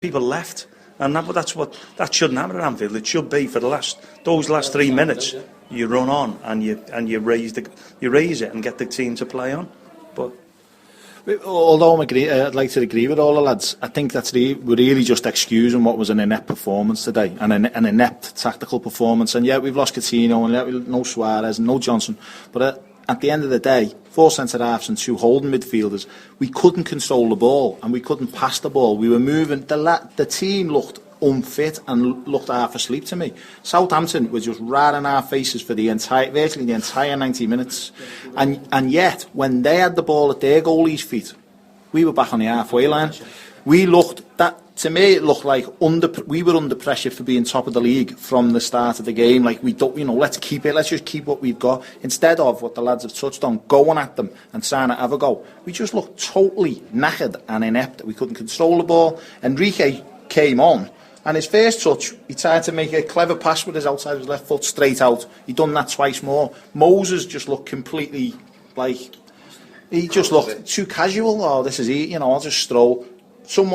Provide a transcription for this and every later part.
people left. And that shouldn't happen at Anfield. It should be for those last 3 minutes. You run on and you raise it and get the team to play on. But although I'd like to agree with all the lads, I think we're really just excusing what was an inept performance today and an inept tactical performance. And yeah, we've lost Coutinho and yeah, no Suarez and no Johnson, but at the end of the day, 4 centre-halves and 2 holding midfielders, we couldn't control the ball and we couldn't pass the ball. We were moving. The team looked unfit and looked half asleep to me. Southampton was just right in our faces for virtually the entire 90 minutes. And yet, when they had the ball at their goalie's feet, we were back on the halfway line. To me, it looked like we were under pressure for being top of the league from the start of the game. Like, we don't, let's just keep what we've got. Instead of what the lads have touched on, going at them and trying to have a go. We just looked totally knackered and inept. We couldn't control the ball. Enrique came on, and his first touch, he tried to make a clever pass with his outside of his left foot straight out. He'd done that twice more. Moses just looked completely, he just looked too casual. Oh, this is it, I'll just stroll.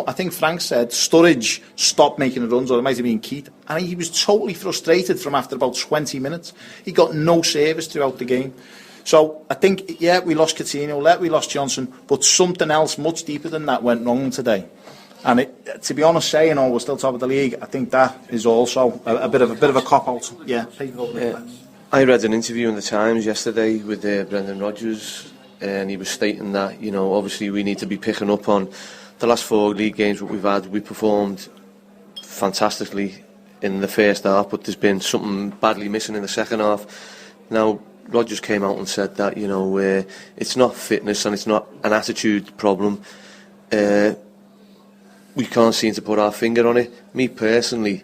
I think Frank said Sturridge stopped making the runs, or it might have been Keith, and he was totally frustrated from after about 20 minutes. He got no service throughout the game. So I think, yeah, we lost Coutinho, we lost Johnson, but something else much deeper than that went wrong today. And to be honest, saying, we're still top of the league, I think that is also a bit of a cop-out. Yeah. I read an interview in the Times yesterday with Brendan Rodgers, and he was stating that, obviously we need to be picking up on the last 4 league games that we've had. We performed fantastically in the first half, but there's been something badly missing in the second half. Now, Rodgers came out and said that, it's not fitness and it's not an attitude problem. We can't seem to put our finger on it. Me personally,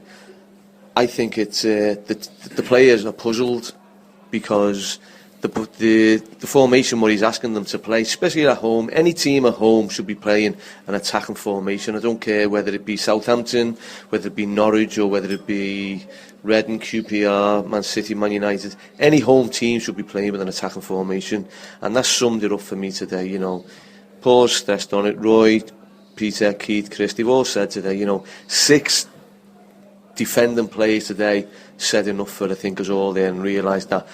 I think it's the players are puzzled because the formation what he's asking them to play, especially at home, any team at home should be playing an attacking formation. I don't care whether it be Southampton, whether it be Norwich, or whether it be Reading, QPR, Man City, Man United. Any home team should be playing with an attacking formation, and that summed it up for me today. Paul's stressed on it. Roy, Peter, Keith, Chris, they've all said today, 6 defending players today said enough for the thinkers all there, and realised that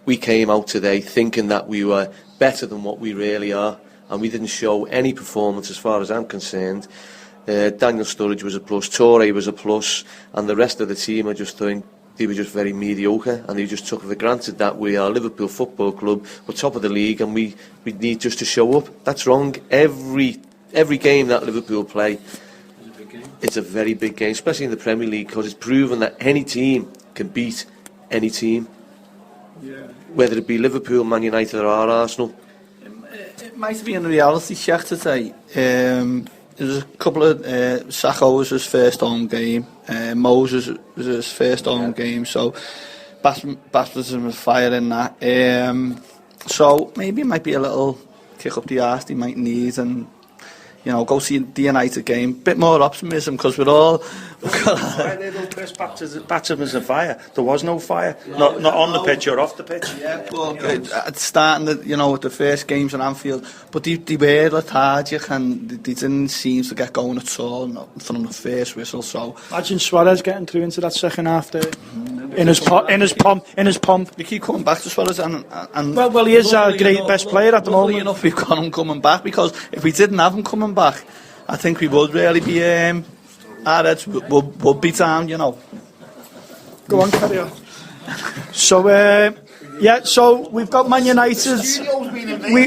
we came out today thinking that we were better than what we really are, and we didn't show any performance as far as I'm concerned. Daniel Sturridge was a plus, Torre was a plus, and the rest of the team, I just think they were just very mediocre, and they just took for granted that we are Liverpool Football Club, we're top of the league, and we need just to show up. That's wrong. Every game that Liverpool play, it's a very big game, especially in the Premier League, because it's proven that any team can beat any team. Yeah. Whether it be Liverpool, Man United or Arsenal. It might have been a reality check today. There's a couple of Sakho was his first home game, Moses was his first home game, so baptism of fire in that. So maybe it might be a little kick up the arse he might need, and go see the United game. Bit more optimism, because we're all. Why they don't press baptisms of fire? There was no fire, not on the pitch or off the pitch. Yeah, but starting with the first games in Anfield, but they were lethargic and they didn't seem to get going at all from the first whistle. So imagine Suarez getting through into that second half there, in his pump. We keep coming back to Suarez, and well, he is our best player at the moment. Enough, we've got him coming back, because if we didn't have him coming back, I think we would really be our heads would be down, Go on, carry on. So so we've got Man United.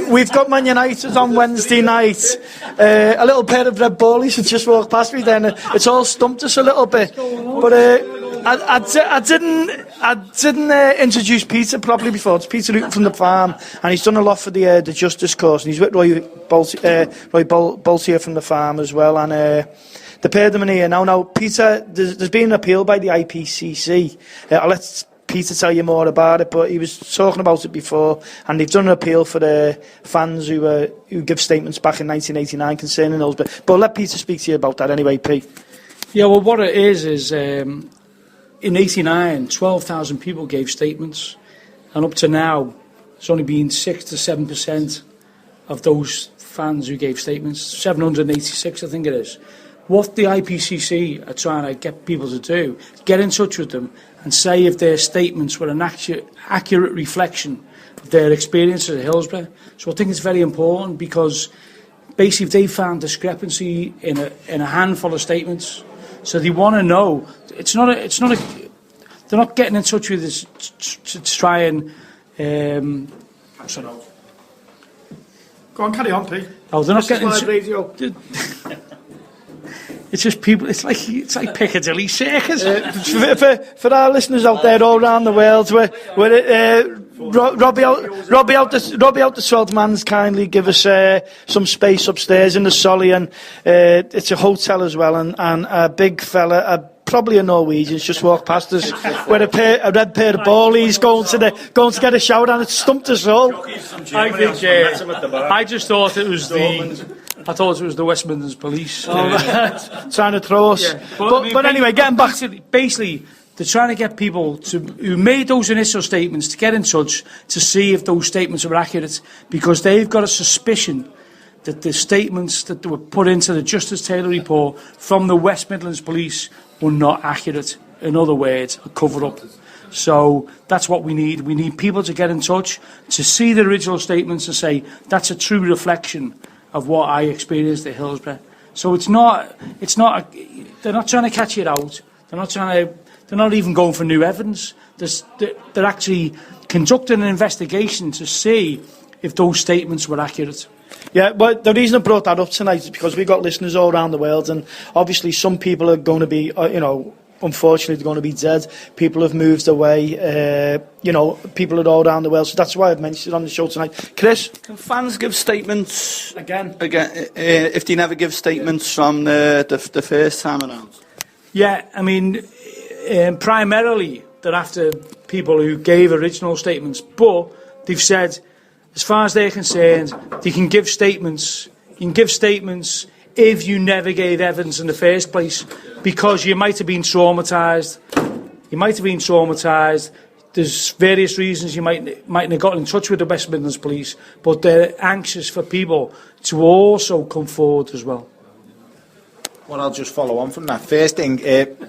We've got Man United on Wednesday night. A little pair of red ballies had just walked past me then. It's all stumped us a little bit. But I didn't introduce Peter properly before. It's Peter Luton from the Farm, and he's done a lot for the Justice Cause, and he's with Roy Boltier from the Farm as well, and the pair of them in here. Now, Peter, there's been an appeal by the IPCC. I'll let Peter tell you more about it, but he was talking about it before, and they've done an appeal for the fans who give statements back in 1989 concerning those. But let Peter speak to you about that anyway, Pete. Yeah, well, what it is in 89, 12,000 people gave statements, and up to now, it's only been 6 to 7% of those fans who gave statements. 786, I think it is. what the IPCC are trying to get people to do, get in touch with them and say if their statements were an accurate reflection of their experiences at Hillsborough. So I think it's very important because basically they found discrepancy in a handful of statements. So they want to know. They're not getting in touch with us to try and. Go on, carry on, Pete. Oh, they're not getting. Radio. It's just people. It's like Piccadilly Circus. For our listeners out there all around the world, Robbie out the sod man's kindly give us some space upstairs in the Solly, and it's a hotel as well, and a big fella, probably a Norwegian's just walked past us with a red pair of ballies going to get a shower, and it stumped us all. I think I just thought it was the West Midlands Police trying to throw us. Yeah. But anyway, getting back. Basically, they're trying to get people who made those initial statements to get in touch to see if those statements were accurate, because they've got a suspicion that the statements that were put into the Justice Taylor report from the West Midlands Police were not accurate. In other words, a cover-up. So that's what we need. We need people to get in touch to see the original statements and say that's a true reflection of what I experienced at Hillsborough. So they're not trying to catch it out. They're not even going for new evidence. They're actually conducting an investigation to see if those statements were accurate. Yeah, but the reason I brought that up tonight is because we've got listeners all around the world, and obviously some people are going to be, unfortunately, they're going to be dead. People have moved away, people are all around the world. So that's why I've mentioned it on the show tonight. Chris? Can fans give statements Again, if they never give statements from the first time around? Yeah, I mean, primarily they're after people who gave original statements, but they've said, as far as they're concerned, they can give statements. You can give statements if you never gave evidence in the first place, because you might have been traumatised. There's various reasons you mightn't have got in touch with the West Midlands Police, but they're anxious for people to also come forward as well. Well, I'll just follow on from that. First thing,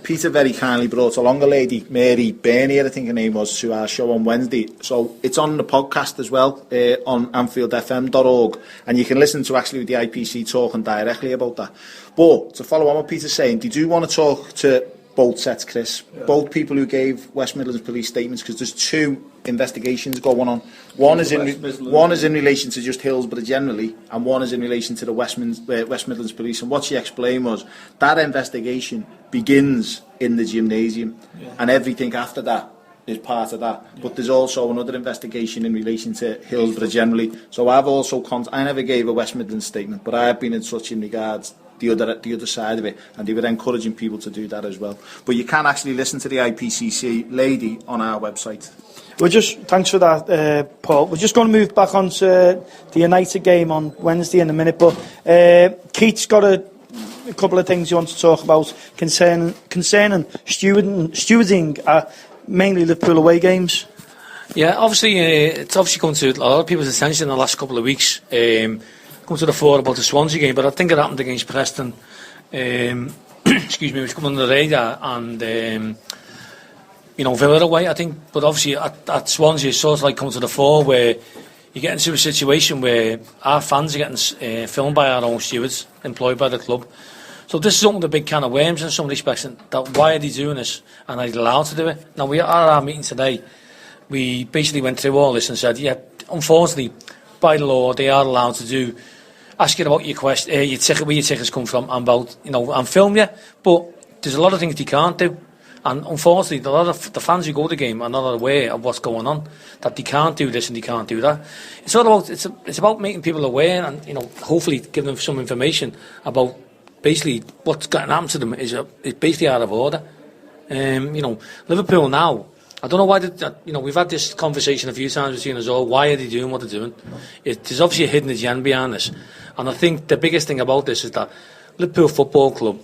Peter very kindly brought along a lady, Mary Bernier, I think her name was, to our show on Wednesday. So it's on the podcast as well, on AnfieldFM.org, and you can listen to actually the IPC talking directly about that. But to follow on what Peter's saying, do you want to talk to both sets, Chris? Yeah. Both people who gave West Midlands Police statements, because there's two investigations going on. One is in relation to just Hillsborough generally, and one is in relation to the West Midlands Police. And what she explained was that investigation begins in the gymnasium, and everything after that is part of that. But there's also another investigation in relation to Hillsborough generally. So I've also I never gave a West Midlands statement, but I have been in touch in regards the other side of it, and they were encouraging people to do that as well. But you can actually listen to the IPCC lady on our website. Thanks for that, Paul. We're just going to move back on to the United game on Wednesday in a minute, but Keith's got a couple of things you want to talk about concerning stewarding mainly Liverpool away games. Yeah, obviously, it's obviously come to a lot of people's attention in the last couple of weeks. Come to the fore about the Swansea game, but I think it happened against Preston. Which come under the radar, and Villa away, I think. But obviously at Swansea, it's sort of like come to the fore where you get into a situation where our fans are getting filmed by our own stewards employed by the club. So this is opened a big can of worms in some respects. That why are they doing this, and are they allowed to do it? Now, we at our meeting today, we basically went through all this and said, yeah, unfortunately, by the law, they are allowed to ask you about your question, your ticket, where your tickets come from, and about, and film you. But there's a lot of things they can't do, and unfortunately, a lot of the fans who go to the game are not aware of what's going on. That they can't do this and they can't do that. It's about making people aware, and hopefully giving them some information about basically what's going to happen to them is basically out of order. Liverpool now, I don't know why we've had this conversation a few times between us all. Why are they doing what they're doing? There's obviously a hidden agenda behind this, and I think the biggest thing about this is that Liverpool Football Club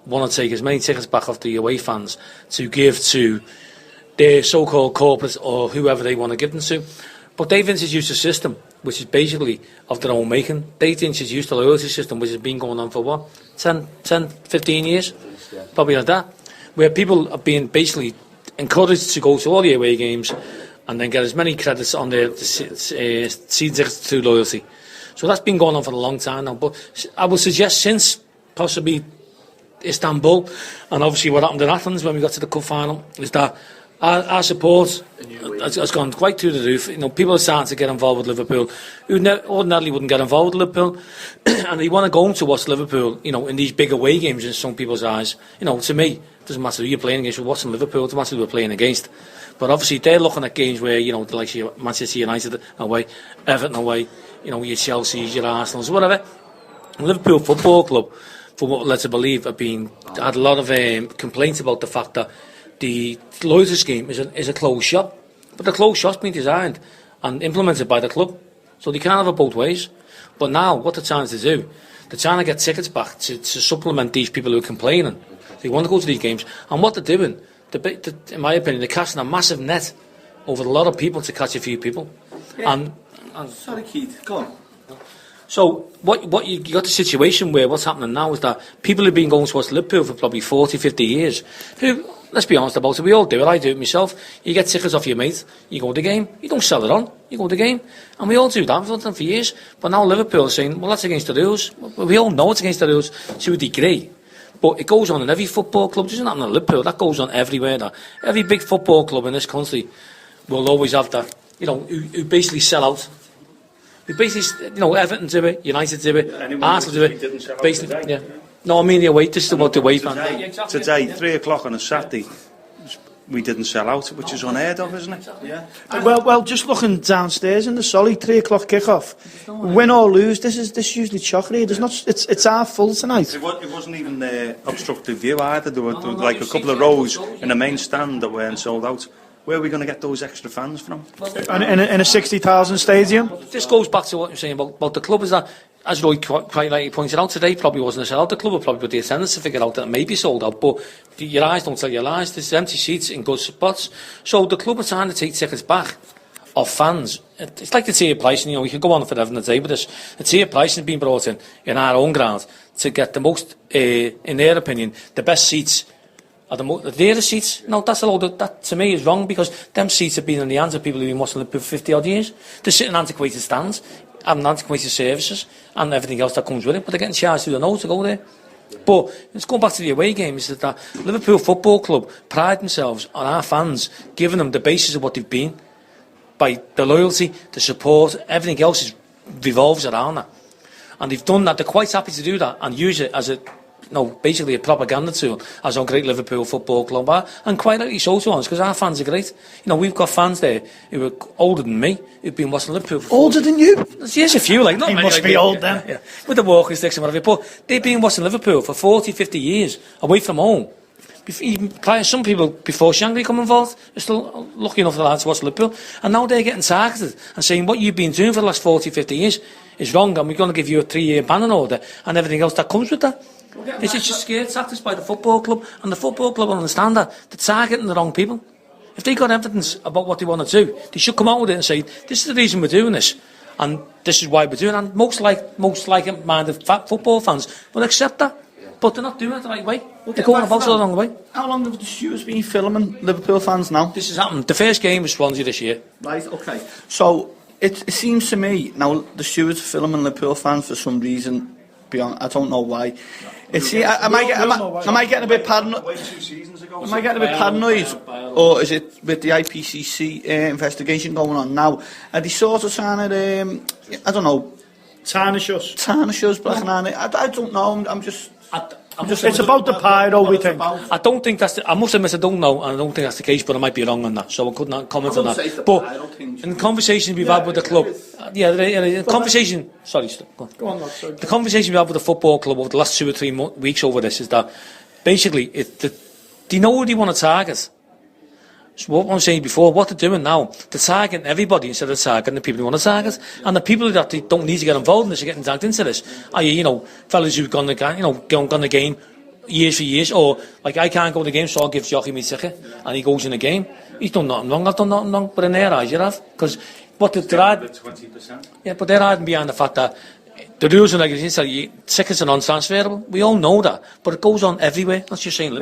want to take as many tickets back off the away fans to give to their so-called corporates or whoever they want to give them to. But they've introduced a system which is basically of their own making. They introduced the loyalty system, which has been going on for what, 10, 15 years? Probably like that. Where people are being basically encouraged to go to all the away games and then get as many credits on their season tickets through loyalty. So that's been going on for a long time now. But I would suggest since possibly Istanbul, and obviously what happened in Athens when we got to the cup final, is that our support has gone quite through the roof. People are starting to get involved with Liverpool who ordinarily wouldn't get involved with Liverpool, and they want to go home to watch Liverpool, in these big away games in some people's eyes. To me, it doesn't matter who you're playing against, you're watching Liverpool, it doesn't matter who we're playing against. But obviously they're looking at games where, the likes of Manchester United away, Everton away, your Chelsea's, your Arsenal's, whatever. Liverpool Football Club, for what we're led to believe, had a lot of complaints about the fact that the loyalty scheme is a closed shop. But the closed shop's been designed and implemented by the club. So they can't have it both ways. But now, what they're trying to do, they're trying to get tickets back to supplement these people who are complaining. They want to go to these games. And what they're doing, in my opinion, they're casting a massive net over a lot of people to catch a few people. Yeah. Sorry, Keith, go on. So what you got the situation where what's happening now is that people have been going to watch Liverpool for probably 40, 50 years. Who, let's be honest about it, we all do it. I do it myself. You get tickets off your mate, you go to the game. You don't sell it on, you go to the game. And we all do that. We've done it for years. But now Liverpool are saying, well, that's against the rules. We all know it's against the rules to a degree. But it goes on in every football club. It doesn't happen in Liverpool. That goes on everywhere. That every big football club in this country will always have that, who basically sell out. Who basically, Everton do it, United do it, Arsenal do it. Basically, yeah. No, I mean the away. This is about the away fan. Today, 3 o'clock on a Saturday, we didn't sell out, which is unheard of, isn't it? Yeah. Well, just looking downstairs in the Solly, 3 o'clock kick-off. Win or lose, this is usually chocolate. There's not. It's half full tonight. It wasn't even obstructive view either. There were like a couple of rows in the main stand that weren't sold out. Where are we going to get those extra fans from? In a 60,000 stadium. This goes back to what you're saying about the club. Is that, as Roy quite rightly pointed out today, probably wasn't a sell out. The club would probably put the attendance to figure out that it may be sold out. But your eyes don't tell your lies. There's empty seats in good spots. So the club are trying to take tickets back off fans. It's like the tier pricing. We could go on forever and a day with this. The tier pricing has been brought in our own ground to get the most, in their opinion, the best seats. Are the dearest seats? No, that's a load of, that to me is wrong, because them seats have been in the hands of people who've been watching Liverpool for 50 odd years. They're sitting in antiquated stands, having antiquated services and everything else that comes with it, but they're getting charged through the nose to go there. But let's go back to the away games. Is that Liverpool Football Club pride themselves on our fans, giving them the basis of what they've been, by the loyalty, the support, everything else revolves around that. And they've done that. They're quite happy to do that and use it as basically a propaganda tool, as our great Liverpool Football Club are, and quite rightly so to us, because our fans are great. We've got fans there who are older than me, who've been watching Liverpool for older than you? Yes, a few, not he many. Must be old then. Yeah. With the walking sticks and whatever, but they've been watching Liverpool for 40, 50 years, away from home. Some people, before Shankly come involved, are still lucky enough to watch Liverpool, and now they're getting targeted and saying what you've been doing for the last 40, 50 years is wrong, and we're going to give you a 3-year banning order and everything else that comes with that. It's just scared tactics by the football club, and the football club will understand that they're targeting the wrong people. If they got evidence about what they want to do, they should come out with it and say, this is the reason we're doing this, and this is why we're doing it. And most like-minded football fans will accept that, but they're not doing it the right way. They're going about it the wrong way. How long have the stewards been filming Liverpool fans now? This has happened. The first game was Swansea this year. Right, okay. So it seems to me now the stewards are filming Liverpool fans for some reason. Beyond, I don't know why. Am I getting a bit paranoid? Am I getting a bit paranoid, or is it with the IPCC investigation going on now? Are they sort of trying to, I don't know, tarnish us, Black and I don't know. I'm just. It's about the pyro, we think. I don't think that's I must admit I don't know, and I don't think that's the case, but I might be wrong on that, so I could not comment on that. But in the conversation we've had with the club, the conversation, go on, the conversation we've had with the football club over the last 2 or 3 weeks over this is that basically they know who they want to target. So what I'm saying before, what they're doing now, they're targeting everybody instead of targeting the people who want to target. And the people that they don't need to get involved in this are getting dragged into this. Fellas who've gone the game years for years, or like I can't go to the game, so I'll give Jockey me ticket, and he goes in the game. He's done nothing wrong. I've done nothing wrong, but in their eyes, you have. Because what they're 20%. yeah, but they're hiding behind the fact that the rules and regulations tell you tickets are non-transferable. We all know that, but it goes on everywhere. That's just saying.